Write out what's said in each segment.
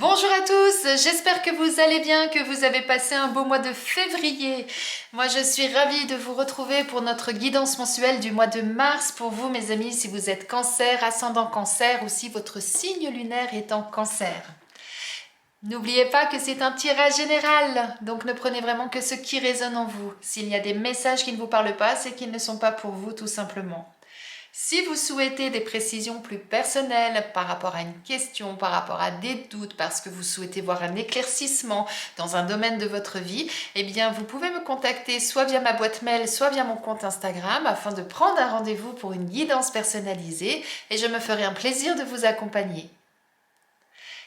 Bonjour à tous, j'espère que vous allez bien, que vous avez passé un beau mois de février. Moi je suis ravie de vous retrouver pour notre guidance mensuelle du mois de mars pour vous mes amis si vous êtes cancer, ascendant cancer ou si votre signe lunaire est en cancer. N'oubliez pas que c'est un tirage général, donc ne prenez vraiment que ce qui résonne en vous. S'il y a des messages qui ne vous parlent pas, c'est qu'ils ne sont pas pour vous tout simplement. Si vous souhaitez des précisions plus personnelles par rapport à une question, par rapport à des doutes, parce que vous souhaitez voir un éclaircissement dans un domaine de votre vie, eh bien vous pouvez me contacter soit via ma boîte mail, soit via mon compte Instagram afin de prendre un rendez-vous pour une guidance personnalisée et je me ferai un plaisir de vous accompagner.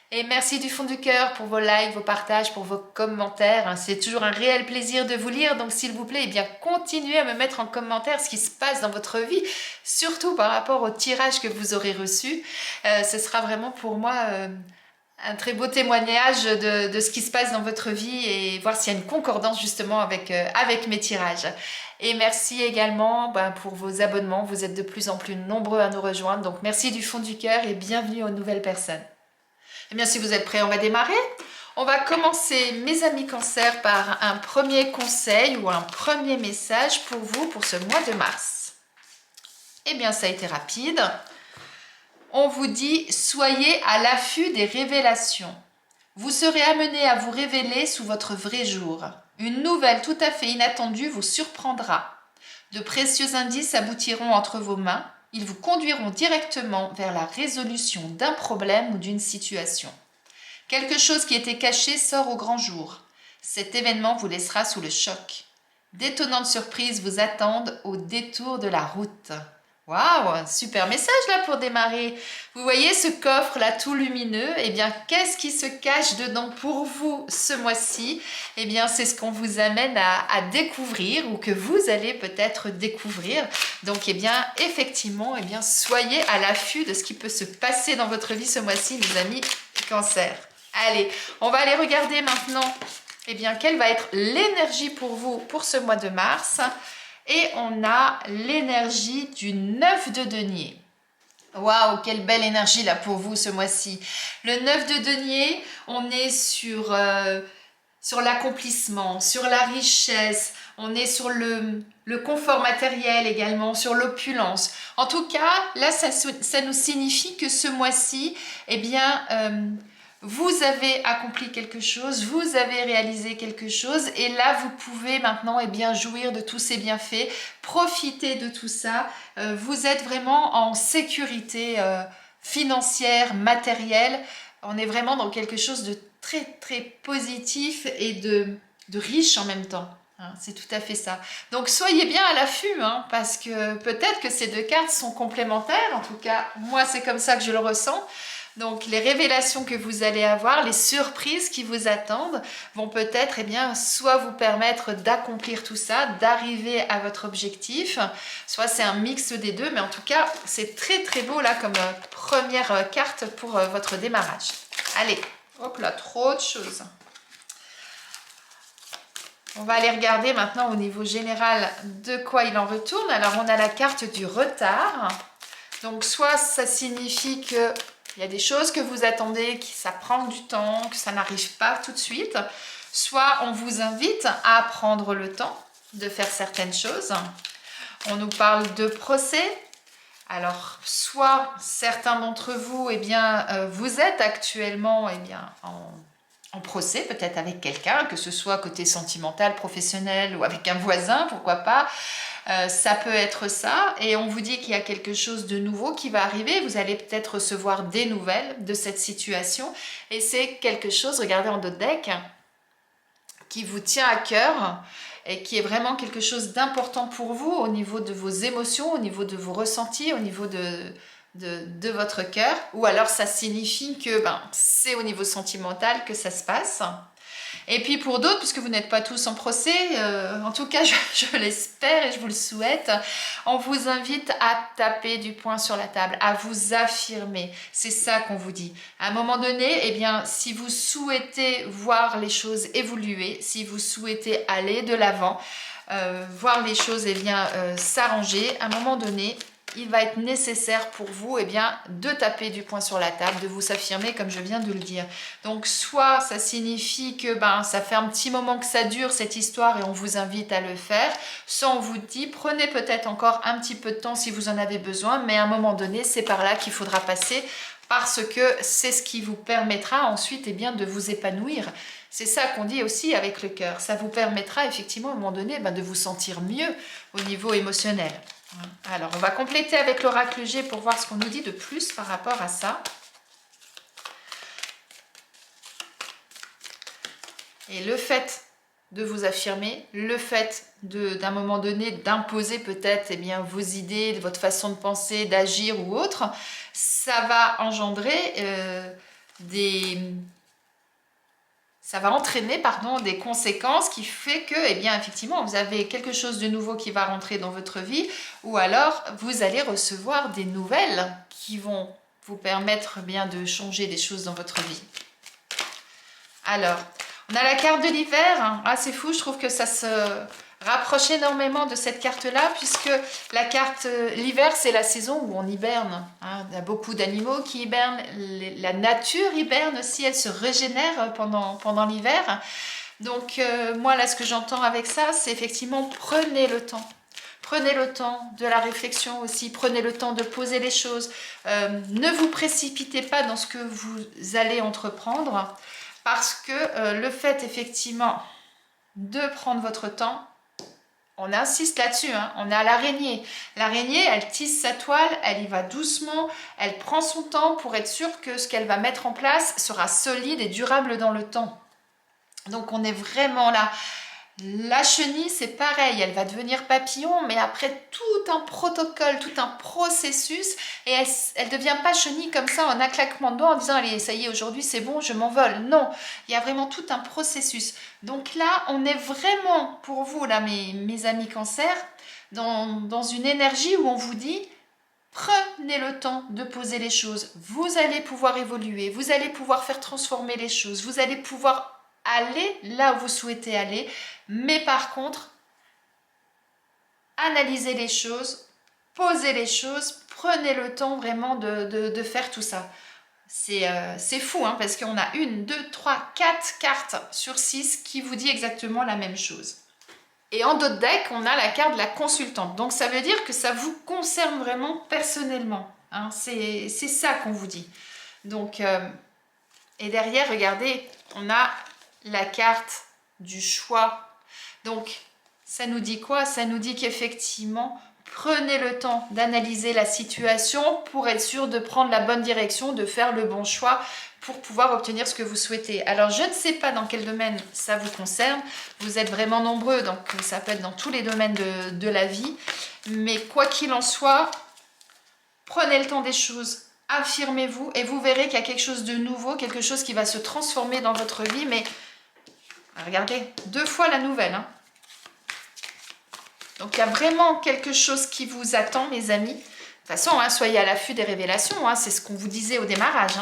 Et merci du fond du cœur pour vos likes, vos partages, pour vos commentaires. C'est toujours un réel plaisir de vous lire. Donc s'il vous plaît, eh bien, continuez à me mettre en commentaire ce qui se passe dans votre vie, surtout par rapport au tirage que vous aurez reçu. Ce sera vraiment pour moi un très beau témoignage de ce qui se passe dans votre vie et voir s'il y a une concordance justement avec mes tirages. Et merci également pour vos abonnements. Vous êtes de plus en plus nombreux à nous rejoindre. Donc merci du fond du cœur et bienvenue aux nouvelles personnes. Eh bien, si vous êtes prêts, on va démarrer. On va commencer, mes amis cancer, par un premier conseil ou un premier message pour vous pour ce mois de mars. Eh bien, ça a été rapide. On vous dit, soyez à l'affût des révélations. Vous serez amené à vous révéler sous votre vrai jour. Une nouvelle tout à fait inattendue vous surprendra. De précieux indices aboutiront entre vos mains. Ils vous conduiront directement vers la résolution d'un problème ou d'une situation. Quelque chose qui était caché sort au grand jour. Cet événement vous laissera sous le choc. D'étonnantes surprises vous attendent au détour de la route. Waouh, super message là pour démarrer. Vous voyez ce coffre là tout lumineux, eh bien qu'est-ce qui se cache dedans pour vous ce mois-ci? Eh bien c'est ce qu'on vous amène à découvrir ou que vous allez peut-être découvrir. Donc eh bien effectivement, eh bien soyez à l'affût de ce qui peut se passer dans votre vie ce mois-ci, mes amis cancer. Allez, on va aller regarder maintenant eh bien quelle va être l'énergie pour vous pour ce mois de mars. Et on a l'énergie du 9 de denier. Waouh, quelle belle énergie là pour vous ce mois-ci. Le 9 de denier, on est sur l'accomplissement, sur la richesse, on est sur le confort matériel également, sur l'opulence. En tout cas, là, ça nous signifie que ce mois-ci, eh bien, vous avez accompli quelque chose, vous avez réalisé quelque chose et là vous pouvez maintenant eh bien, jouir de tous ces bienfaits, profiter de tout ça. Vous êtes vraiment en sécurité financière, matérielle. On est vraiment dans quelque chose de très très positif et de riche en même temps. Hein, c'est tout à fait ça. Donc soyez bien à l'affût hein, parce que peut-être que ces deux cartes sont complémentaires. En tout cas, moi c'est comme ça que je le ressens. Donc les révélations que vous allez avoir, les surprises qui vous attendent vont peut-être eh bien, soit vous permettre d'accomplir tout ça, d'arriver à votre objectif, soit c'est un mix des deux, mais en tout cas c'est très très beau là comme première carte pour votre démarrage. Allez, hop là, trop de choses. On va aller regarder maintenant au niveau général de quoi il en retourne. Alors on a la carte du retard. Donc soit ça signifie que il y a des choses que vous attendez, que ça prend du temps, que ça n'arrive pas tout de suite. Soit on vous invite à prendre le temps de faire certaines choses. On nous parle de procès. Alors, soit certains d'entre vous, eh bien, vous êtes actuellement eh bien, en procès, peut-être avec quelqu'un, que ce soit côté sentimental, professionnel ou avec un voisin, pourquoi pas. Ça peut être ça et on vous dit qu'il y a quelque chose de nouveau qui va arriver, vous allez peut-être recevoir des nouvelles de cette situation et c'est quelque chose, regardez en dos de deck, qui vous tient à cœur et qui est vraiment quelque chose d'important pour vous au niveau de vos émotions, au niveau de vos ressentis, au niveau de votre cœur, ou alors ça signifie que c'est au niveau sentimental que ça se passe. Et puis pour d'autres, puisque vous n'êtes pas tous en procès, en tout cas je l'espère et je vous le souhaite, on vous invite à taper du poing sur la table, à vous affirmer. C'est ça qu'on vous dit. À un moment donné, eh bien, si vous souhaitez voir les choses évoluer, si vous souhaitez aller de l'avant, voir les choses eh bien, s'arranger, à un moment donné, il va être nécessaire pour vous de taper du poing sur la table, de vous affirmer comme je viens de le dire. Donc soit ça signifie que ça fait un petit moment que ça dure cette histoire et on vous invite à le faire, soit on vous dit prenez peut-être encore un petit peu de temps si vous en avez besoin, mais à un moment donné c'est par là qu'il faudra passer parce que c'est ce qui vous permettra ensuite de vous épanouir. C'est ça qu'on dit aussi avec le cœur, ça vous permettra effectivement à un moment donné de vous sentir mieux au niveau émotionnel. Alors, on va compléter avec l'oracle G pour voir ce qu'on nous dit de plus par rapport à ça. Et le fait de vous affirmer, le fait d'un moment donné d'imposer peut-être vos idées, votre façon de penser, d'agir ou autre, ça va engendrer ça va entraîner des conséquences qui fait que, effectivement, vous avez quelque chose de nouveau qui va rentrer dans votre vie ou alors vous allez recevoir des nouvelles qui vont vous permettre de changer des choses dans votre vie. Alors, on a la carte de l'hiver. Ah, c'est fou, je trouve que ça se rapproche énormément de cette carte-là puisque la carte l'hiver, c'est la saison où on hiberne. Il y a beaucoup d'animaux qui hibernent. La nature hiberne aussi, elle se régénère pendant l'hiver. Donc, moi, là, ce que j'entends avec ça, c'est effectivement prenez le temps. Prenez le temps de la réflexion aussi, prenez le temps de poser les choses. Ne vous précipitez pas dans ce que vous allez entreprendre parce que le fait effectivement de prendre votre temps, on insiste là-dessus, on est à l'araignée. L'araignée, elle tisse sa toile, elle y va doucement, elle prend son temps pour être sûre que ce qu'elle va mettre en place sera solide et durable dans le temps. Donc on est vraiment là. La chenille, c'est pareil, elle va devenir papillon, mais après tout un protocole, tout un processus, et elle ne devient pas chenille comme ça en un claquement de doigts en disant allez, ça y est, aujourd'hui c'est bon, je m'envole. Non, il y a vraiment tout un processus. Donc là, on est vraiment, pour vous, là, mes amis cancer, dans une énergie où on vous dit prenez le temps de poser les choses. Vous allez pouvoir évoluer, vous allez pouvoir faire transformer les choses, vous allez pouvoir aller là où vous souhaitez aller, mais par contre, analysez les choses, posez les choses, prenez le temps vraiment de faire tout ça. C'est fou, parce qu'on a 1, 2, 3, 4 cartes sur 6 qui vous dit exactement la même chose. Et en d'autres decks, on a la carte de la consultante. Donc ça veut dire que ça vous concerne vraiment personnellement. C'est ça qu'on vous dit. Donc, et derrière, regardez, on a la carte du choix. Donc, ça nous dit quoi? Ça nous dit qu'effectivement, prenez le temps d'analyser la situation pour être sûr de prendre la bonne direction, de faire le bon choix pour pouvoir obtenir ce que vous souhaitez. Alors, je ne sais pas dans quel domaine ça vous concerne. Vous êtes vraiment nombreux, donc ça peut être dans tous les domaines de la vie. Mais quoi qu'il en soit, prenez le temps des choses. Affirmez-vous et vous verrez qu'il y a quelque chose de nouveau, quelque chose qui va se transformer dans votre vie. Mais regardez, 2 fois la nouvelle. Donc il y a vraiment quelque chose qui vous attend, mes amis. De toute façon, soyez à l'affût des révélations. C'est ce qu'on vous disait au démarrage.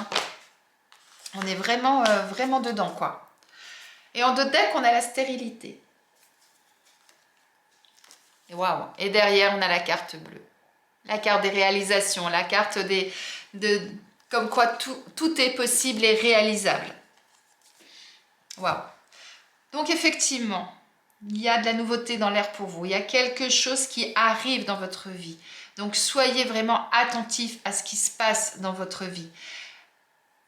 On est vraiment, vraiment dedans, quoi. Et en d'autres decks, on a la stérilité. Et waouh! Et derrière, on a la carte bleue. La carte des réalisations, la carte comme quoi tout est possible et réalisable. Waouh! Donc effectivement, il y a de la nouveauté dans l'air pour vous. Il y a quelque chose qui arrive dans votre vie. Donc soyez vraiment attentifs à ce qui se passe dans votre vie.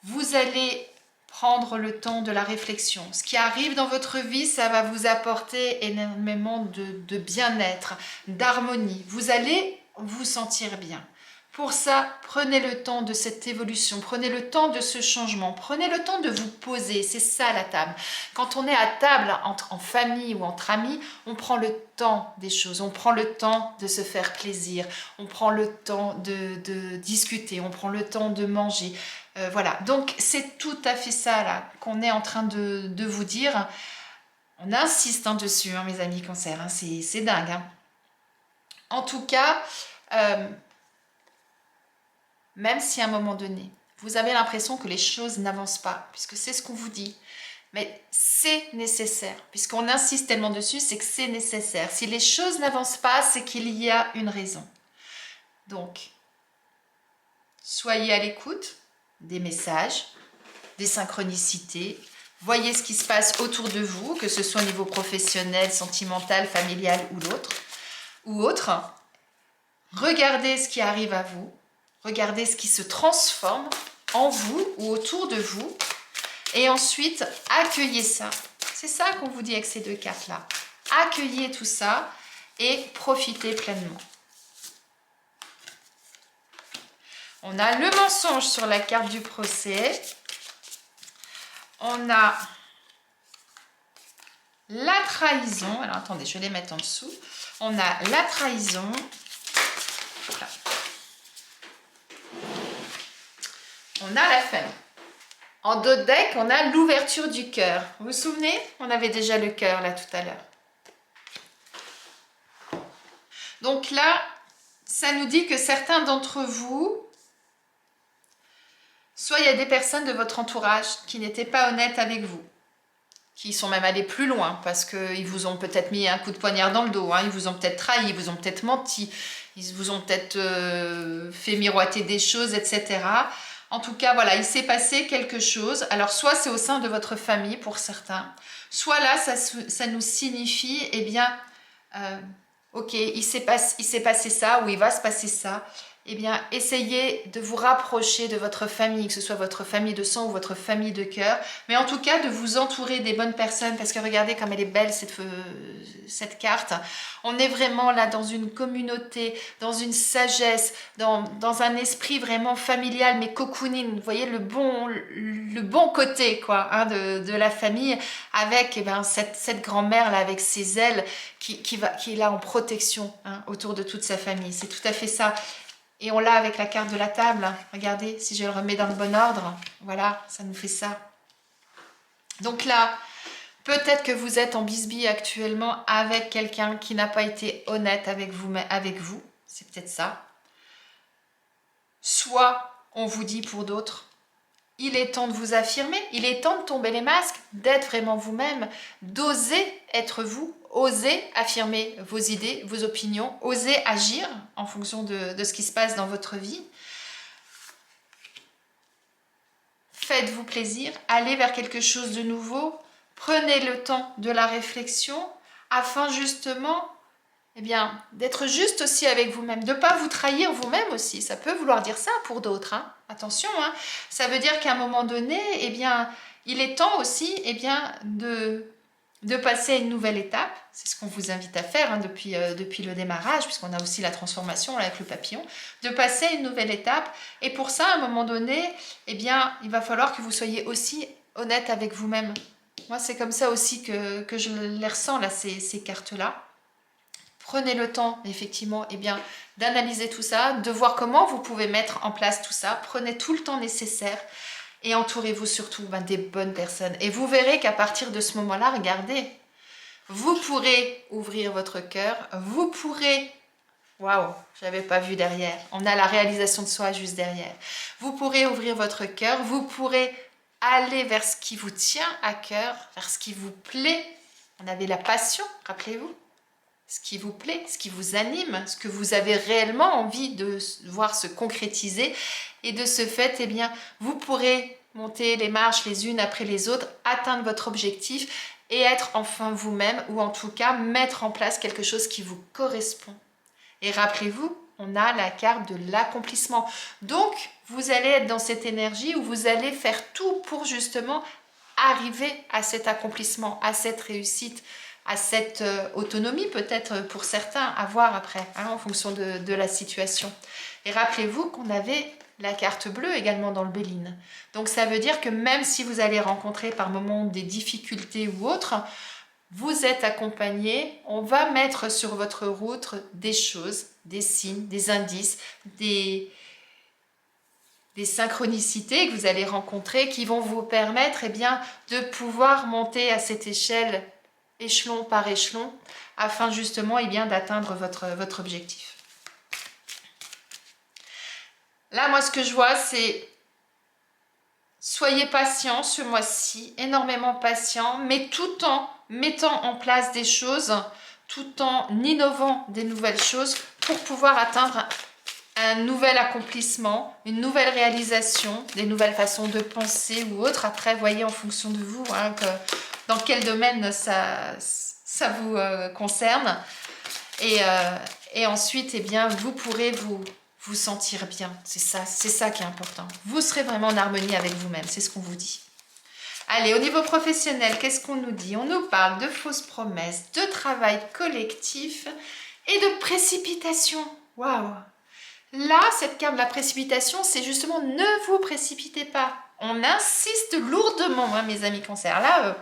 Vous allez prendre le temps de la réflexion. Ce qui arrive dans votre vie, ça va vous apporter énormément de bien-être, d'harmonie. Vous allez vous sentir bien. Pour ça, prenez le temps de cette évolution, prenez le temps de ce changement, prenez le temps de vous poser, c'est ça la table. Quand on est à table en famille ou entre amis, on prend le temps des choses, on prend le temps de se faire plaisir, on prend le temps de discuter, on prend le temps de manger. Voilà, donc c'est tout à fait ça là qu'on est en train de vous dire. On insiste dessus, mes amis cancer, c'est dingue. En tout cas, même si à un moment donné, vous avez l'impression que les choses n'avancent pas, puisque c'est ce qu'on vous dit, mais c'est nécessaire, puisqu'on insiste tellement dessus, c'est que c'est nécessaire. Si les choses n'avancent pas, c'est qu'il y a une raison. Donc, soyez à l'écoute des messages, des synchronicités. Voyez ce qui se passe autour de vous, que ce soit au niveau professionnel, sentimental, familial ou autre. Regardez ce qui arrive à vous. Regardez ce qui se transforme en vous ou autour de vous. Et ensuite, accueillez ça. C'est ça qu'on vous dit avec ces deux cartes-là. Accueillez tout ça et profitez pleinement. On a le mensonge sur la carte du procès. On a la trahison. Alors, attendez, je vais les mettre en dessous. On a la trahison. Voilà. On a la famille. En dos de deck, on a l'ouverture du cœur. Vous vous souvenez? On avait déjà le cœur là tout à l'heure. Donc là, ça nous dit que certains d'entre vous, soit il y a des personnes de votre entourage qui n'étaient pas honnêtes avec vous, qui sont même allés plus loin parce qu'ils vous ont peut-être mis un coup de poignard dans le dos, hein, ils vous ont peut-être trahi, ils vous ont peut-être menti, ils vous ont peut-être fait miroiter des choses, etc. En tout cas, voilà, il s'est passé quelque chose. Alors, soit c'est au sein de votre famille pour certains, soit là, ça nous signifie, eh bien, ok, il s'est passé ça ou il va se passer ça. Eh bien, essayez de vous rapprocher de votre famille, que ce soit votre famille de sang ou votre famille de cœur, mais en tout cas de vous entourer des bonnes personnes, parce que regardez comme elle est belle cette carte. On est vraiment là dans une communauté, dans une sagesse, dans un esprit vraiment familial, mais cocooning, vous voyez le bon côté quoi, hein, de la famille, avec cette grand-mère là, avec ses ailes, qui est là en protection hein, autour de toute sa famille. C'est tout à fait ça. Et on l'a avec la carte de la table. Regardez, si je le remets dans le bon ordre, voilà, ça nous fait ça. Donc là, peut-être que vous êtes en bisbille actuellement avec quelqu'un qui n'a pas été honnête avec vous. C'est peut-être ça. Soit on vous dit pour d'autres, il est temps de vous affirmer, il est temps de tomber les masques, d'être vraiment vous-même, d'oser être vous, oser affirmer vos idées, vos opinions, oser agir en fonction de ce qui se passe dans votre vie. Faites-vous plaisir, allez vers quelque chose de nouveau, prenez le temps de la réflexion afin justement eh bien, d'être juste aussi avec vous-même, de ne pas vous trahir vous-même aussi. Ça peut vouloir dire ça pour d'autres. Hein. Attention, hein. Ça veut dire qu'à un moment donné, eh bien, il est temps aussi eh bien, de passer à une nouvelle étape. C'est ce qu'on vous invite à faire hein, depuis le démarrage, puisqu'on a aussi la transformation là, avec le papillon, de passer à une nouvelle étape. Et pour ça, à un moment donné, eh bien, il va falloir que vous soyez aussi honnête avec vous-même. Moi, c'est comme ça aussi que je les ressens, là, ces cartes-là. Prenez le temps, effectivement, eh bien, d'analyser tout ça, de voir comment vous pouvez mettre en place tout ça. Prenez tout le temps nécessaire et entourez-vous surtout des bonnes personnes. Et vous verrez qu'à partir de ce moment-là, regardez, vous pourrez ouvrir votre cœur, vous pourrez... Waouh, je n'avais pas vu derrière. On a la réalisation de soi juste derrière. Vous pourrez ouvrir votre cœur, vous pourrez aller vers ce qui vous tient à cœur, vers ce qui vous plaît. On avait la passion, rappelez-vous. Ce qui vous plaît, ce qui vous anime, ce que vous avez réellement envie de voir se concrétiser. Et de ce fait, eh bien, vous pourrez monter les marches les unes après les autres, atteindre votre objectif et être enfin vous-même, ou en tout cas mettre en place quelque chose qui vous correspond. Et rappelez-vous, on a la carte de l'accomplissement. Donc, vous allez être dans cette énergie où vous allez faire tout pour justement arriver à cet accomplissement, à cette réussite, à cette autonomie peut-être pour certains à voir après, hein, en fonction de la situation. Et rappelez-vous qu'on avait la carte bleue également dans le Béline. Donc ça veut dire que même si vous allez rencontrer par moments des difficultés ou autres, vous êtes accompagné, on va mettre sur votre route des choses, des signes, des indices, des synchronicités que vous allez rencontrer qui vont vous permettre eh bien, de pouvoir monter à cette échelle échelon par échelon, afin justement eh bien, d'atteindre votre objectif. Là, moi, ce que je vois, c'est soyez patient ce mois-ci, énormément patient, mais tout en mettant en place des choses, tout en innovant des nouvelles choses pour pouvoir atteindre un nouvel accomplissement, une nouvelle réalisation, des nouvelles façons de penser ou autre. Après, voyez en fonction de vous, hein, dans quel domaine ça vous concerne. Et ensuite, eh bien, vous pourrez vous sentir bien. C'est ça qui est important. Vous serez vraiment en harmonie avec vous-même, c'est ce qu'on vous dit. Allez, au niveau professionnel, qu'est-ce qu'on nous dit? On nous parle de fausses promesses, de travail collectif et de précipitation. Waouh! Là, cette carte de la précipitation, c'est justement ne vous précipitez pas. On insiste lourdement, hein, mes amis cancer. Là,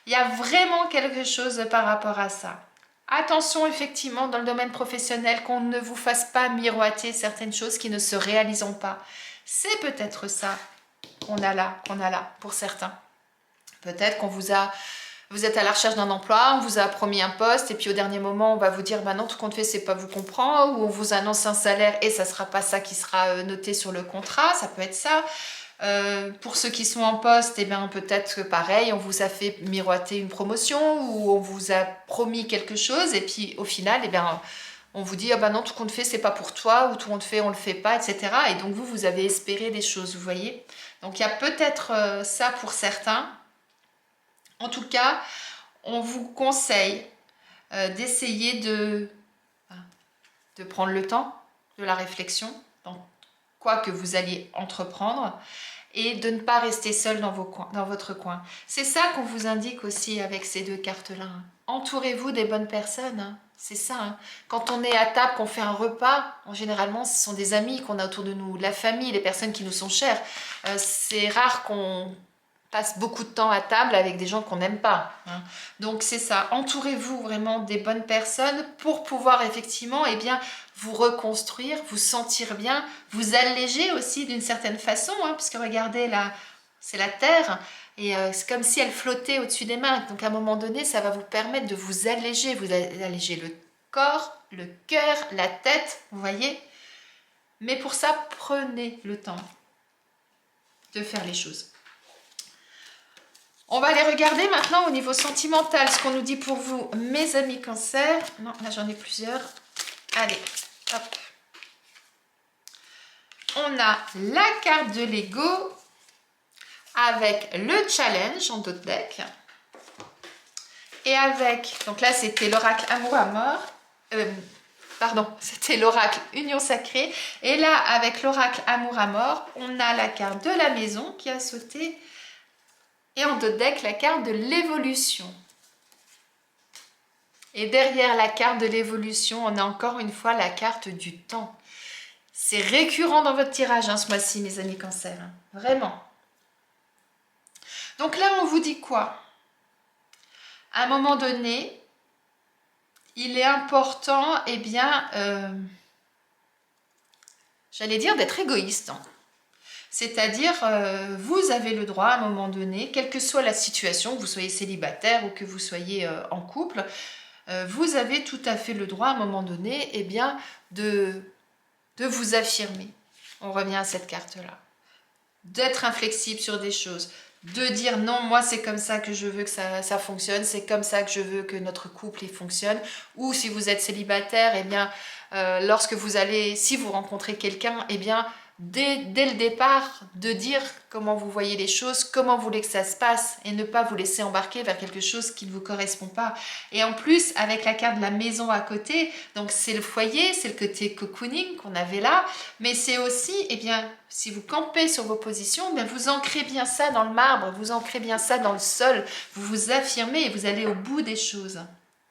il y a vraiment quelque chose par rapport à ça. Attention, effectivement, dans le domaine professionnel, qu'on ne vous fasse pas miroiter certaines choses qui ne se réaliseront pas. C'est peut-être ça qu'on a là pour certains. Peut-être qu'on vous êtes à la recherche d'un emploi, on vous a promis un poste et puis au dernier moment on va vous dire bah non, tout compte fait c'est pas vous qu'on prend, ou on vous annonce un salaire et ça sera pas ça qui sera noté sur le contrat, ça peut être ça. Pour ceux qui sont en poste, eh bien peut-être que pareil, on vous a fait miroiter une promotion ou on vous a promis quelque chose et puis au final, eh bien on vous dit ah bah non, tout compte fait c'est pas pour toi, ou tout compte fait on le fait pas, etc. Et donc vous avez espéré des choses, vous voyez. Donc il y a peut-être ça pour certains. En tout cas, on vous conseille d'essayer de prendre le temps de la réflexion dans quoi que vous alliez entreprendre et de ne pas rester seul dans votre coin. C'est ça qu'on vous indique aussi avec ces deux cartes-là. Hein. Entourez-vous des bonnes personnes. Hein. C'est ça. Hein. Quand on est à table, qu'on fait un repas, généralement, ce sont des amis qu'on a autour de nous, la famille, les personnes qui nous sont chères. C'est rare qu'on passe beaucoup de temps à table avec des gens qu'on n'aime pas. Hein. Donc c'est ça, entourez-vous vraiment des bonnes personnes pour pouvoir effectivement eh bien, vous reconstruire, vous sentir bien, vous alléger aussi d'une certaine façon, hein, puisque regardez là, c'est la terre, et c'est comme si elle flottait au-dessus des mains. Donc à un moment donné, ça va vous permettre de vous alléger le corps, le cœur, la tête, vous voyez. Mais pour ça, prenez le temps de faire les choses. On va aller regarder maintenant au niveau sentimental ce qu'on nous dit pour vous, mes amis cancer. Non, là j'en ai plusieurs. Allez, hop. On a la carte de l'ego avec le challenge en dos de deck. Et avec, donc là c'était l'oracle amour à mort. Pardon, c'était l'oracle union sacrée. Et là, avec l'oracle amour à mort, on a la carte de la maison qui a sauté. Et en dos de deck, la carte de l'évolution. Et derrière la carte de l'évolution, on a encore une fois la carte du temps. C'est récurrent dans votre tirage hein, ce mois-ci, mes amis cancer. Hein. Vraiment. Donc là, on vous dit quoi? À un moment donné, il est important, eh bien, j'allais dire d'être égoïste. Hein. C'est-à-dire, vous avez le droit à un moment donné, quelle que soit la situation, que vous soyez célibataire ou que vous soyez en couple, vous avez tout à fait le droit à un moment donné eh bien, de vous affirmer. On revient à cette carte-là. D'être inflexible sur des choses. De dire non, moi c'est comme ça que je veux que ça fonctionne, c'est comme ça que je veux que notre couple il fonctionne. Ou si vous êtes célibataire, eh bien, lorsque vous allez, si vous rencontrez quelqu'un, eh bien, dès le départ, de dire comment vous voyez les choses, comment vous voulez que ça se passe et ne pas vous laisser embarquer vers quelque chose qui ne vous correspond pas. Et en plus, avec la carte de la maison à côté, donc c'est le foyer, c'est le côté cocooning qu'on avait là, mais c'est aussi, eh bien, si vous campez sur vos positions, bien, vous ancrez bien ça dans le marbre, vous ancrez bien ça dans le sol, vous vous affirmez et vous allez au bout des choses.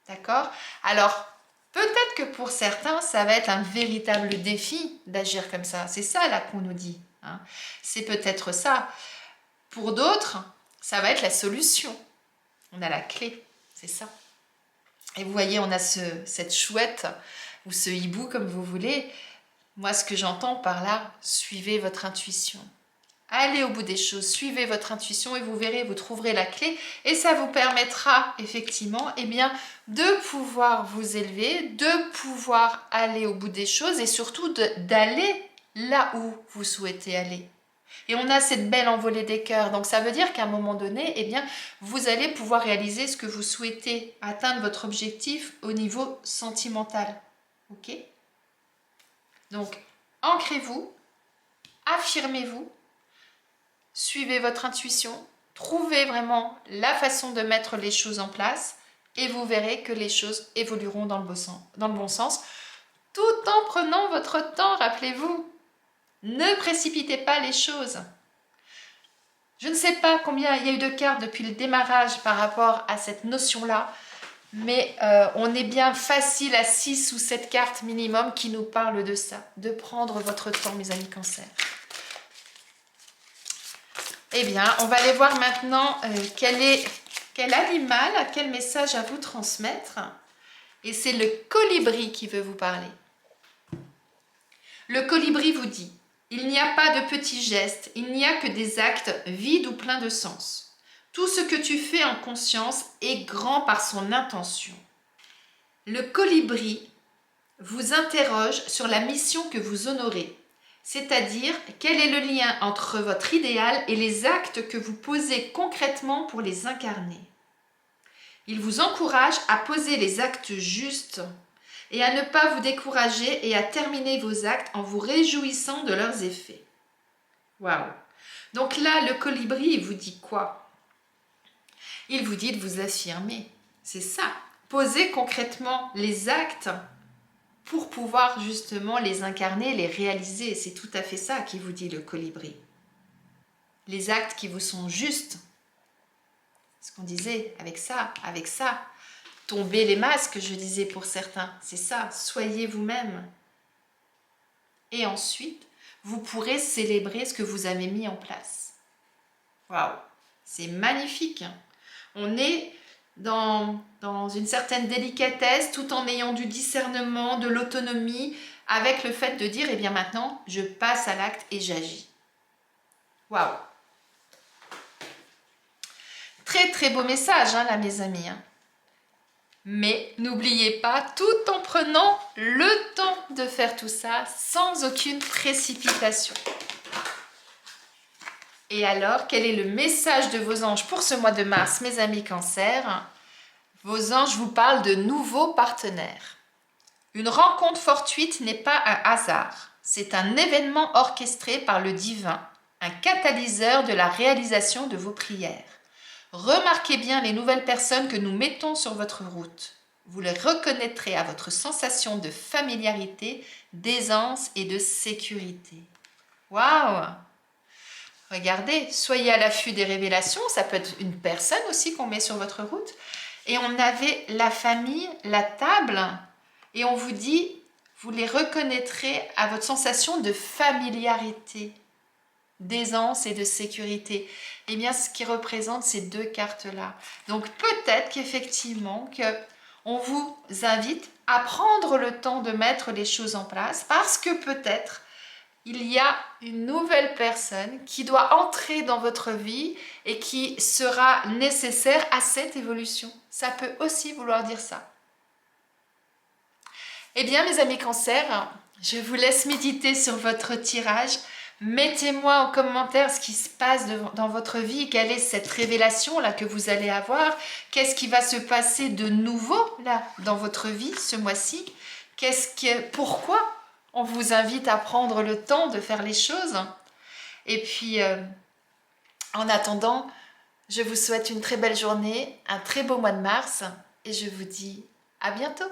D'accord? Alors, peut-être que pour certains, ça va être un véritable défi d'agir comme ça. C'est ça là qu'on nous dit. Hein. C'est peut-être ça. Pour d'autres, ça va être la solution. On a la clé, c'est ça. Et vous voyez, on a cette chouette ou ce hibou comme vous voulez. Moi, ce que j'entends par là, suivez votre intuition. Allez au bout des choses, suivez votre intuition et vous verrez, vous trouverez la clé et ça vous permettra effectivement eh bien, de pouvoir vous élever, de pouvoir aller au bout des choses et surtout d'aller là où vous souhaitez aller. Et on a cette belle envolée des cœurs, donc ça veut dire qu'à un moment donné, eh bien, vous allez pouvoir réaliser ce que vous souhaitez, atteindre votre objectif au niveau sentimental. Ok ? Donc, ancrez-vous, affirmez-vous, suivez votre intuition, trouvez vraiment la façon de mettre les choses en place et vous verrez que les choses évolueront dans le bon sens, tout en prenant votre temps, rappelez-vous. Ne précipitez pas les choses. Je ne sais pas combien il y a eu de cartes depuis le démarrage par rapport à cette notion-là, mais on est bien facile à 6 ou 7 cartes minimum qui nous parlent de ça, de prendre votre temps, mes amis Cancer. Eh bien, on va aller voir maintenant quel animal a quel message à vous transmettre. Et c'est le colibri qui veut vous parler. Le colibri vous dit: il n'y a pas de petits gestes, il n'y a que des actes vides ou pleins de sens. Tout ce que tu fais en conscience est grand par son intention. Le colibri vous interroge sur la mission que vous honorez, c'est-à-dire quel est le lien entre votre idéal et les actes que vous posez concrètement pour les incarner. Il vous encourage à poser les actes justes et à ne pas vous décourager et à terminer vos actes en vous réjouissant de leurs effets. Waouh! Donc là, le colibri, il vous dit quoi? Il vous dit de vous affirmer. C'est ça. Posez concrètement les actes pour pouvoir justement les incarner, les réaliser. C'est tout à fait ça qui vous dit le colibri. Les actes qui vous sont justes. Ce qu'on disait avec ça. Tombez les masques, je disais pour certains. C'est ça, soyez vous-même. Et ensuite, vous pourrez célébrer ce que vous avez mis en place. Waouh, c'est magnifique. On est dans une certaine délicatesse, tout en ayant du discernement, de l'autonomie, avec le fait de dire, eh bien maintenant, je passe à l'acte et j'agis. Waouh. Très très beau message, là, mes amis. Mais n'oubliez pas, tout en prenant le temps de faire tout ça sans aucune précipitation. Et alors, quel est le message de vos anges pour ce mois de mars, mes amis Cancer? Vos anges vous parlent de nouveaux partenaires. Une rencontre fortuite n'est pas un hasard. C'est un événement orchestré par le divin, un catalyseur de la réalisation de vos prières. Remarquez bien les nouvelles personnes que nous mettons sur votre route. Vous les reconnaîtrez à votre sensation de familiarité, d'aisance et de sécurité. Waouh! Regardez, soyez à l'affût des révélations. Ça peut être une personne aussi qu'on met sur votre route. Et on avait la famille, la table, et on vous dit, vous les reconnaîtrez à votre sensation de familiarité, d'aisance et de sécurité. Eh bien, ce qui représente ces deux cartes-là. Donc, peut-être qu'effectivement, on vous invite à prendre le temps de mettre les choses en place parce que peut-être il y a une nouvelle personne qui doit entrer dans votre vie et qui sera nécessaire à cette évolution. Ça peut aussi vouloir dire ça. Eh bien, mes amis Cancer, je vous laisse méditer sur votre tirage. Mettez-moi en commentaire ce qui se passe dans votre vie, quelle est cette révélation là que vous allez avoir, qu'est-ce qui va se passer de nouveau là dans votre vie ce mois-ci, pourquoi on vous invite à prendre le temps de faire les choses. Et puis, en attendant, je vous souhaite une très belle journée, un très beau mois de mars et je vous dis à bientôt.